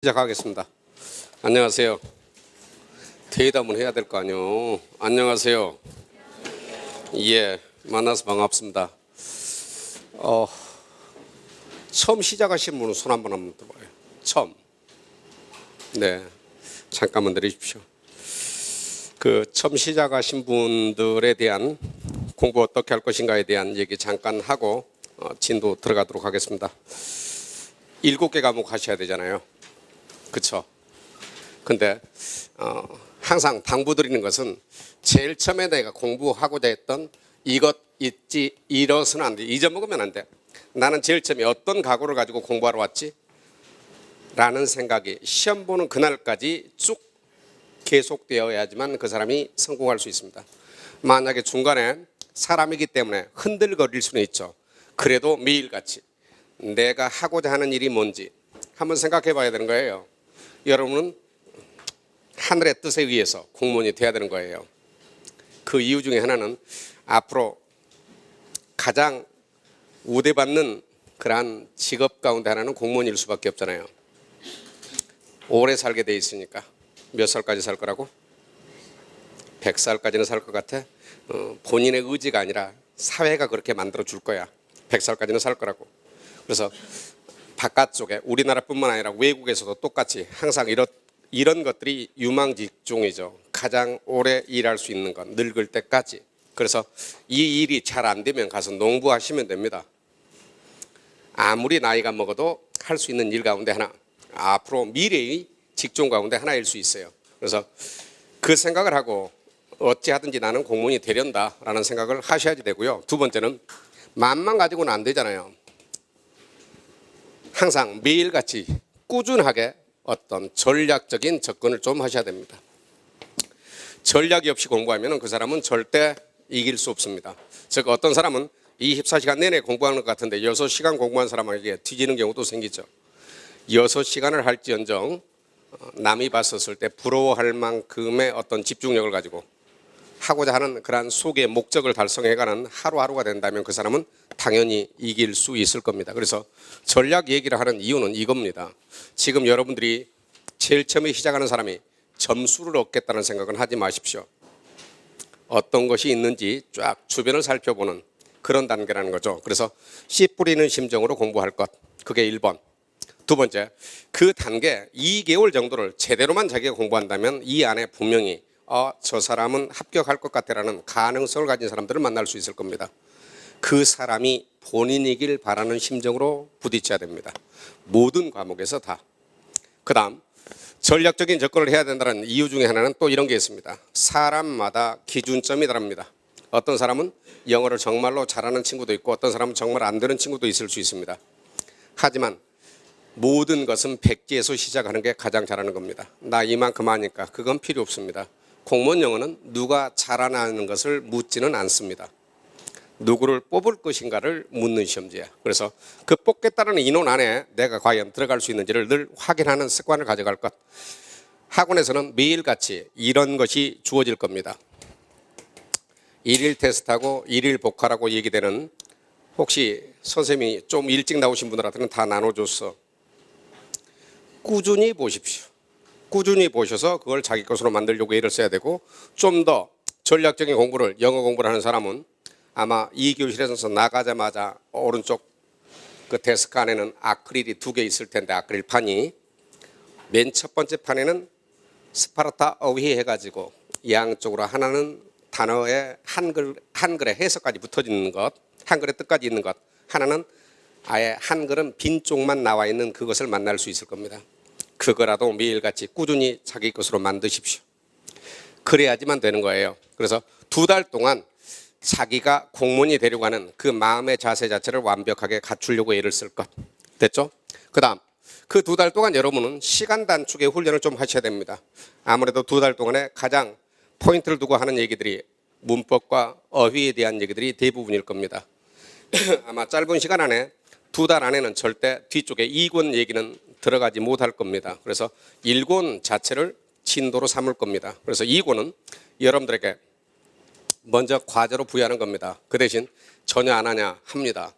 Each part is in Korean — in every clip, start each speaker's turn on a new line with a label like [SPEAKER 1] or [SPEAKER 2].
[SPEAKER 1] 시작하겠습니다. 안녕하세요. 대담은 해야 될 거 아니요. 안녕하세요. 예, 만나서 반갑습니다. 처음 시작하신 분은 손 한번 들어봐요. 처음. 네, 잠깐만 내리십시오. 처음 시작하신 분들에 대한 공부 어떻게 할 것인가에 대한 얘기 잠깐 하고 진도 들어가도록 하겠습니다. 7개 과목 하셔야 되잖아요. 그렇죠? 근데 항상 당부드리는 것은 제일 처음에 내가 공부하고자 했던 이것 있지 이러서는 안 돼. 잊어먹으면 안 돼. 나는 제일 처음에 어떤 각오를 가지고 공부하러 왔지? 라는 생각이 시험 보는 그날까지 쭉 계속되어야지만 그 사람이 성공할 수 있습니다. 만약에 중간에 사람이기 때문에 흔들거릴 수는 있죠. 그래도 매일같이 내가 하고자 하는 일이 뭔지 한번 생각해 봐야 되는 거예요. 여러분은 하늘의 뜻에 의해서 공무원이 돼야 되는 거예요. 그 이유 중에 하나는 앞으로 가장 우대받는 그러한 직업 가운데 하나는 공무원일 수밖에 없잖아요. 오래 살게 돼 있으니까. 몇 살까지 살 거라고? 100살까지는 살 것 같아? 본인의 의지가 아니라 사회가 그렇게 만들어 줄 거야. 100살까지는 살 거라고. 그래서 바깥쪽에 우리나라뿐만 아니라 외국에서도 똑같이 항상 이런 것들이 유망직종이죠. 가장 오래 일할 수 있는 것, 늙을 때까지. 그래서 이 일이 잘 안 되면 가서 농부하시면 됩니다. 아무리 나이가 먹어도 할 수 있는 일 가운데 하나, 앞으로 미래의 직종 가운데 하나일 수 있어요. 그래서 그 생각을 하고 어찌하든지 나는 공무원이 되련다라는 생각을 하셔야지 되고요. 두 번째는 마음만 가지고는 안 되잖아요. 항상 매일같이 꾸준하게 어떤 전략적인 접근을 좀 하셔야 됩니다. 전략이 없이 공부하면 그 사람은 절대 이길 수 없습니다. 즉 어떤 사람은 24시간 내내 공부하는 것 같은데 6시간 공부한 사람에게 뒤지는 경우도 생기죠. 6시간을 할지언정 남이 봤었을 때 부러워할 만큼의 어떤 집중력을 가지고 하고자 하는 그러한 속의 목적을 달성해가는 하루하루가 된다면 그 사람은 당연히 이길 수 있을 겁니다. 그래서 전략 얘기를 하는 이유는 이겁니다. 지금 여러분들이 제일 처음에 시작하는 사람이 점수를 얻겠다는 생각은 하지 마십시오. 어떤 것이 있는지 쫙 주변을 살펴보는 그런 단계라는 거죠. 그래서 씨 뿌리는 심정으로 공부할 것. 그게 1번. 두 번째, 그 단계 2개월 정도를 제대로만 자기가 공부한다면 이 안에 분명히 저 사람은 합격할 것 같다라는 가능성을 가진 사람들을 만날 수 있을 겁니다. 그 사람이 본인이길 바라는 심정으로 부딪혀야 됩니다. 모든 과목에서 다. 그 다음 전략적인 접근을 해야 된다는 이유 중에 하나는 또 이런 게 있습니다. 사람마다 기준점이 다릅니다. 어떤 사람은 영어를 정말로 잘하는 친구도 있고 어떤 사람은 정말 안 되는 친구도 있을 수 있습니다. 하지만 모든 것은 백지에서 시작하는 게 가장 잘하는 겁니다. 나 이만큼 하니까 그건 필요 없습니다. 공무원 영어는 누가 잘하는 것을 묻지는 않습니다. 누구를 뽑을 것인가를 묻는 시험지야. 그래서 그 뽑겠다는 인원 안에 내가 과연 들어갈 수 있는지를 늘 확인하는 습관을 가져갈 것. 학원에서는 매일같이 이런 것이 주어질 겁니다. 1일 테스트하고 1일 복화라고 얘기되는, 혹시 선생님이 좀 일찍 나오신 분들한테는 다 나눠줬어. 꾸준히 보십시오. 꾸준히 보셔서 그걸 자기 것으로 만들려고 애를 써야 되고, 좀 더 전략적인 공부를, 영어 공부를 하는 사람은 아마 이 교실에서 나가자마자 오른쪽 그 데스크 안에는 아크릴이 2개 있을 텐데, 아크릴판이 맨 첫 번째 판에는 스파르타 어휘 해가지고 양쪽으로 하나는 단어의 한글의 해석까지 붙어 있는 것, 한글의 뜻까지 있는 것, 하나는 아예 한글은 빈 쪽만 나와 있는 그것을 만날 수 있을 겁니다. 그거라도 매일같이 꾸준히 자기 것으로 만드십시오. 그래야지만 되는 거예요. 그래서 2달 동안 자기가 공무원이 되려고 하는 그 마음의 자세 자체를 완벽하게 갖추려고 애를 쓸 것. 됐죠? 그 다음 그 2달 동안 여러분은 시간 단축의 훈련을 좀 하셔야 됩니다. 아무래도 2달 동안에 가장 포인트를 두고 하는 얘기들이 문법과 어휘에 대한 얘기들이 대부분일 겁니다. 아마 짧은 시간 안에 2달 안에는 절대 뒤쪽에 2권 얘기는 들어가지 못할 겁니다. 그래서 1권 자체를 진도로 삼을 겁니다. 그래서 2권은 여러분들에게 먼저 과제로 부여하는 겁니다. 그 대신 전혀 안 하냐? 합니다.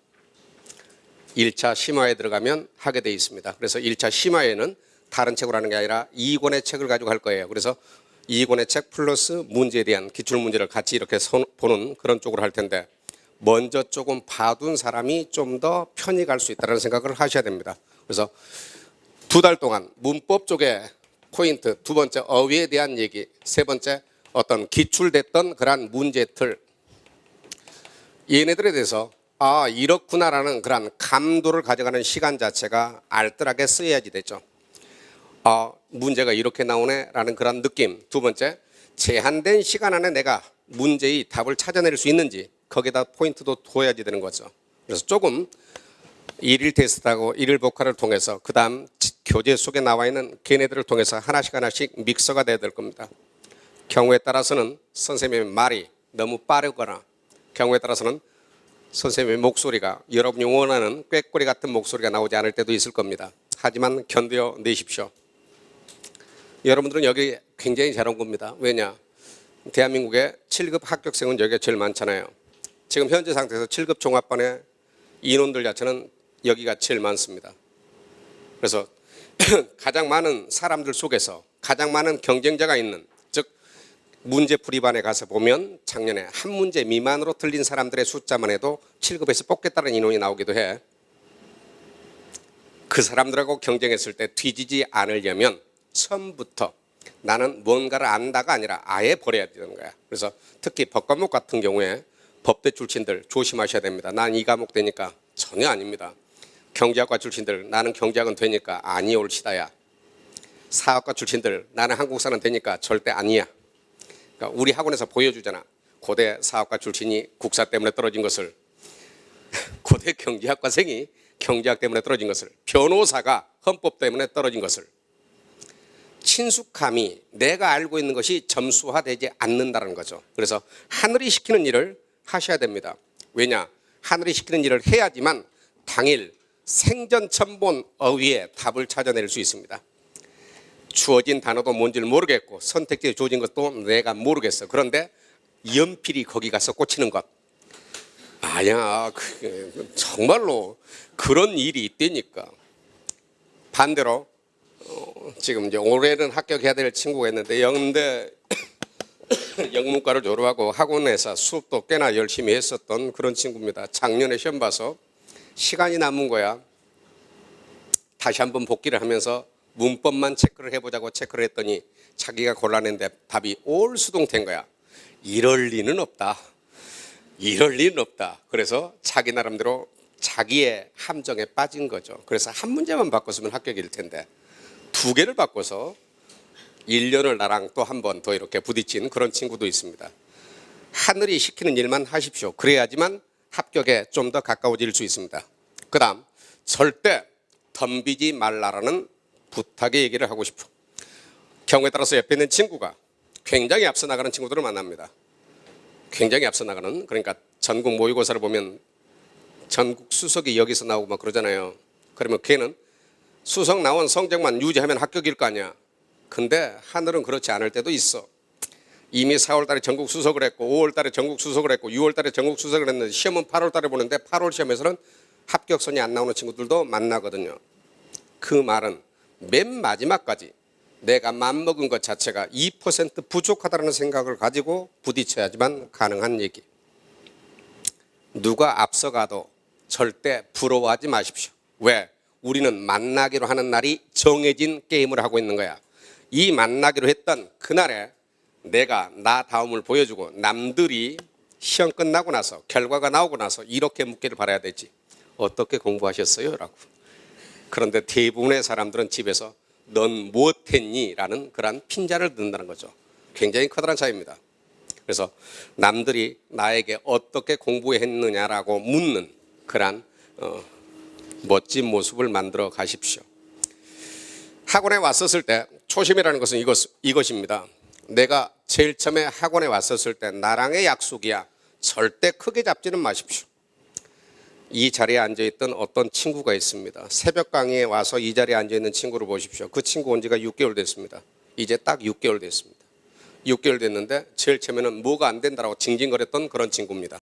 [SPEAKER 1] 1차 심화에 들어가면 하게 돼 있습니다. 그래서 1차 심화에는 다른 책으로 하는 게 아니라 2권의 책을 가지고 할 거예요. 그래서 2권의 책 플러스 문제에 대한 기출 문제를 같이 이렇게 보는 그런 쪽으로 할 텐데, 먼저 조금 봐둔 사람이 좀 더 편히 갈 수 있다는 생각을 하셔야 됩니다. 그래서 2달 동안 문법 쪽에 포인트, 두 번째 어휘에 대한 얘기, 세 번째 어떤 기출됐던 그러한 문제틀, 얘네들에 대해서 아 이렇구나라는 그런 감도를 가져가는 시간 자체가 알뜰하게 쓰여야지 되죠. 아 문제가 이렇게 나오네라는 그런 느낌. 두 번째, 제한된 시간 안에 내가 문제의 답을 찾아낼 수 있는지 거기다 포인트도 둬야지 되는 거죠. 그래서 조금 일일 테스트하고 일일 복화를 통해서 그 다음 교재 속에 나와 있는 걔네들을 통해서 하나씩 믹서가 돼야 될 겁니다. 경우에 따라서는 선생님의 말이 너무 빠르거나 경우에 따라서는 선생님의 목소리가 여러분이 원하는 꾀꼬리 같은 목소리가 나오지 않을 때도 있을 겁니다. 하지만 견뎌 내십시오. 여러분들은 여기 굉장히 잘 온 겁니다. 왜냐? 대한민국의 7급 합격생은 여기가 제일 많잖아요. 지금 현재 상태에서 7급 종합반의 인원들 자체는 여기가 제일 많습니다. 그래서 가장 많은 사람들 속에서 가장 많은 경쟁자가 있는, 즉 문제풀이반에 가서 보면 작년에 한 문제 미만으로 틀린 사람들의 숫자만 해도 7급에서 뽑겠다는 인원이 나오기도 해. 그 사람들하고 경쟁했을 때 뒤지지 않으려면 처음부터 나는 뭔가를 안다가 아니라 아예 버려야 되는 거야. 그래서 특히 법과목 같은 경우에 법대 출신들 조심하셔야 됩니다. 난 이 과목 되니까 전혀 아닙니다. 경제학과 출신들 나는 경제학은 되니까 아니 옳시다야. 사학과 출신들 나는 한국사는 되니까 절대 아니야. 그러니까 우리 학원에서 보여주잖아. 고대 사학과 출신이 국사 때문에 떨어진 것을, 고대 경제학과생이 경제학 때문에 떨어진 것을, 변호사가 헌법 때문에 떨어진 것을. 친숙함이 내가 알고 있는 것이 점수화되지 않는다는 거죠. 그래서 하늘이 시키는 일을 하셔야 됩니다. 왜냐? 하늘이 시키는 일을 해야지만 당일 생전천본 어휘에 답을 찾아낼 수 있습니다. 주어진 단어도 뭔지를 모르겠고 선택지에 주어진 것도 내가 모르겠어. 그런데 연필이 거기 가서 꽂히는 것. 아야, 정말로 그런 일이 있다니까. 반대로 지금 이제 올해는 합격해야 될 친구가 있는데 영대 영문과를 졸업하고 학원에서 수업도 꽤나 열심히 했었던 그런 친구입니다. 작년에 시험 봐서 시간이 남은 거야. 다시 한번 복기를 하면서 문법만 체크를 해보자고 체크를 했더니 자기가 골라낸데 답이 올수동된 거야. 이럴 리는 없다. 이럴 리는 없다. 그래서 자기 나름대로 자기의 함정에 빠진 거죠. 그래서 한 문제만 바꿨으면 합격일 텐데 2개를 바꿔서 1년을 나랑 또 한 번 더 이렇게 부딪힌 그런 친구도 있습니다. 하늘이 시키는 일만 하십시오. 그래야지만 합격에 좀 더 가까워질 수 있습니다. 그 다음 절대 덤비지 말라라는 부탁의 얘기를 하고 싶어. 경우에 따라서 옆에 있는 친구가 굉장히 앞서 나가는 친구들을 만납니다. 굉장히 앞서 나가는, 그러니까 전국 모의고사를 보면 전국 수석이 여기서 나오고 막 그러잖아요. 그러면 걔는 수석 나온 성적만 유지하면 합격일 거 아니야. 근데 하늘은 그렇지 않을 때도 있어. 이미 4월 달에 전국 수석을 했고 5월 달에 전국 수석을 했고 6월 달에 전국 수석을 했는데 시험은 8월 달에 보는데 8월 시험에서는 합격선이 안 나오는 친구들도 만나거든요. 그 말은 맨 마지막까지 내가 맘먹은 것 자체가 2% 부족하다는 생각을 가지고 부딪혀야지만 가능한 얘기. 누가 앞서가도 절대 부러워하지 마십시오. 왜? 우리는 만나기로 하는 날이 정해진 게임을 하고 있는 거야. 이 만나기로 했던 그날에 내가 나 다움을 보여주고 남들이 시험 끝나고 나서 결과가 나오고 나서 이렇게 묻기를 바라야 되지. 어떻게 공부하셨어요? 라고. 그런데 대부분의 사람들은 집에서 넌 무엇했니? 라는 그런 핀자를 듣는다는 거죠. 굉장히 커다란 차이입니다. 그래서 남들이 나에게 어떻게 공부했느냐라고 묻는 그런 멋진 모습을 만들어 가십시오. 학원에 왔었을 때 초심이라는 것은 이것입니다. 내가 제일 처음에 학원에 왔었을 때 나랑의 약속이야. 절대 크게 잡지는 마십시오. 이 자리에 앉아있던 어떤 친구가 있습니다. 새벽 강의에 와서 이 자리에 앉아있는 친구를 보십시오. 그 친구 온 지가 6개월 됐습니다. 이제 딱 6개월 됐습니다. 6개월 됐는데 제일 처음에는 뭐가 안 된다라고 징징거렸던 그런 친구입니다.